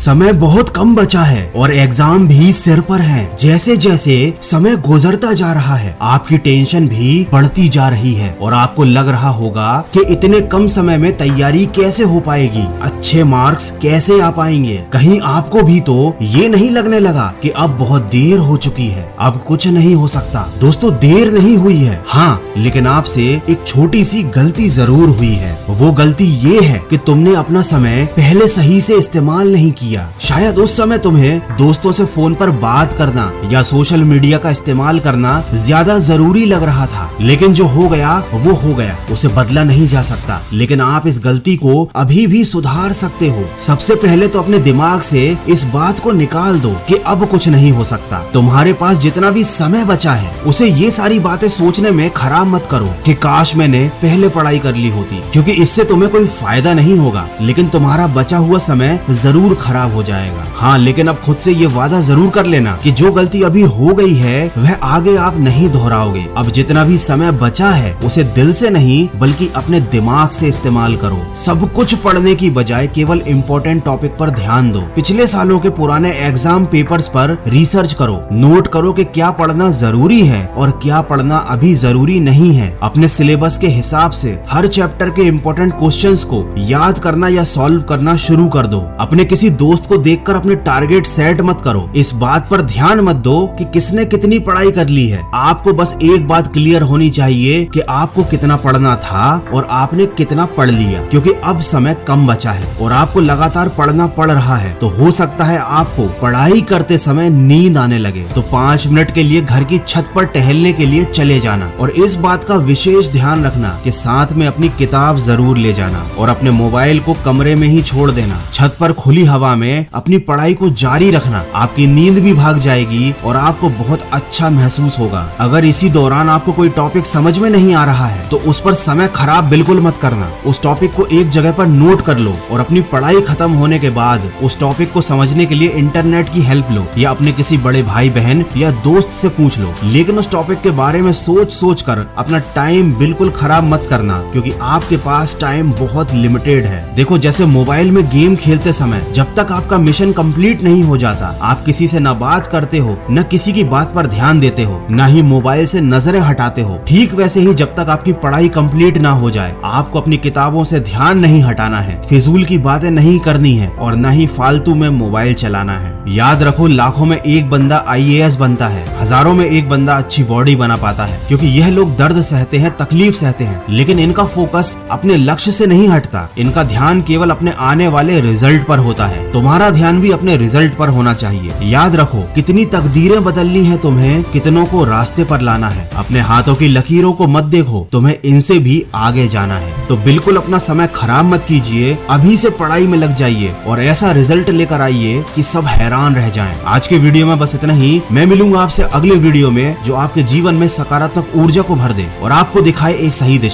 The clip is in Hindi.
समय बहुत कम बचा है और एग्जाम भी सिर पर है। जैसे जैसे समय गुजरता जा रहा है आपकी टेंशन भी बढ़ती जा रही है और आपको लग रहा होगा कि इतने कम समय में तैयारी कैसे हो पाएगी, अच्छे मार्क्स कैसे आ पाएंगे। कहीं आपको भी तो ये नहीं लगने लगा कि अब बहुत देर हो चुकी है, अब कुछ नहीं हो सकता। दोस्तों देर नहीं हुई है, हाँ, लेकिन आपसे एक छोटी सी गलती जरूर हुई है। वो गलती ये है कि तुमने अपना समय पहले सही से इस्तेमाल नहीं किया। शायद उस समय तुम्हें दोस्तों से फोन पर बात करना या सोशल मीडिया का इस्तेमाल करना ज्यादा जरूरी लग रहा था, लेकिन जो हो गया वो हो गया, उसे बदला नहीं जा सकता। लेकिन आप इस गलती को अभी भी सुधार सकते हो। सबसे पहले तो अपने दिमाग से इस बात को निकाल दो कि अब कुछ नहीं हो सकता। तुम्हारे पास जितना भी समय बचा है उसे ये सारी बातें सोचने में खराब मत करो कि काश मैंने पहले पढ़ाई कर ली होती, क्योंकि इससे तुम्हें कोई फायदा नहीं होगा, लेकिन तुम्हारा बचा हुआ समय जरूर खराब हो जाएगा। हाँ, लेकिन अब खुद से ये वादा जरूर कर लेना कि जो गलती अभी हो गई है वह आगे आप नहीं दोहराओगे। अब जितना भी समय बचा है उसे दिल से नहीं बल्कि अपने दिमाग से इस्तेमाल करो। सब कुछ पढ़ने की बजाय केवल इम्पोर्टेंट टॉपिक पर ध्यान दो। पिछले सालों के पुराने एग्जाम पेपर्स पर रिसर्च करो, नोट करो कि क्या पढ़ना जरूरी है और क्या पढ़ना अभी जरूरी नहीं है। अपने सिलेबस के हिसाब से हर चैप्टर के इम्पोर्टेंट क्वेश्चंस को याद करना या सॉल्व करना शुरू कर दो। अपने किसी दोस्त को देखकर अपने टारगेट सेट मत करो। इस बात पर ध्यान मत दो कि किसने कितनी पढ़ाई कर ली है। आपको बस एक बात क्लियर होनी चाहिए कि आपको कितना पढ़ना था और आपने कितना पढ़ लिया, क्योंकि अब समय कम बचा है और आपको लगातार पढ़ना पड़ रहा है। तो हो सकता है आपको पढ़ाई करते समय नींद आने लगे, तो 5 मिनट के लिए घर की छत पर टहलने के लिए चले जाना। और इस बात का विशेष ध्यान रखना कि साथ में अपनी किताब जरूर ले जाना और अपने मोबाइल को कमरे में ही छोड़ देना। छत पर खुली हवा में अपनी पढ़ाई को जारी रखना। आपकी नींद भी भाग जाएगी और आपको बहुत अच्छा महसूस होगा। अगर इसी दौरान आपको कोई टॉपिक समझ में नहीं आ रहा है तो उस पर समय खराब बिल्कुल मत करना। उस टॉपिक को एक जगह पर नोट कर लो और अपनी पढ़ाई खत्म होने के बाद उस टॉपिक को समझने के लिए इंटरनेट की हेल्प लो या अपने किसी बड़े भाई बहन या दोस्त से पूछ लो। लेकिन उस टॉपिक के बारे में सोच कर अपना टाइम बिल्कुल खराब मत करना, क्योंकि आपके पास टाइम बहुत लिमिटेड है। देखो, जैसे मोबाइल में गेम खेलते समय जब तक आपका मिशन कंप्लीट नहीं हो जाता आप किसी से न बात करते हो, न किसी की बात पर ध्यान देते हो, न ही मोबाइल से नजरें हटाते हो। ठीक वैसे ही जब तक आपकी पढ़ाई कंप्लीट ना हो जाए आपको अपनी किताबों से ध्यान नहीं हटाना है, फिजूल की बातें नहीं करनी है और न ही फालतू में मोबाइल चलाना है। याद रखो, लाखों में एक बंदा IAS बनता है, हजारों में एक बंदा अच्छी बॉडी बना पाता है, क्योंकि यह लोग दर्द सहते हैं, तकलीफ सहते हैं, लेकिन इनका फोकस अपने लक्ष्य से नहीं हटता। इनका ध्यान केवल अपने आने वाले रिजल्ट पर होता है। तुम्हारा ध्यान भी अपने रिजल्ट पर होना चाहिए। याद रखो, कितनी तकदीरें बदलनी है तुम्हें, कितनों को रास्ते पर लाना है। अपने हाथों की लकीरों को मत देखो, तुम्हें इनसे भी आगे जाना है। तो बिल्कुल अपना समय खराब मत कीजिए, अभी से पढ़ाई में लग जाइए और ऐसा रिजल्ट लेकर आइए कि सब हैरान रह जाएं। आज के वीडियो में बस इतना ही। मैं मिलूंगा आपसे अगले वीडियो में जो आपके जीवन में सकारात्मक ऊर्जा को भर दे और आपको दिखाए एक सही दिशा।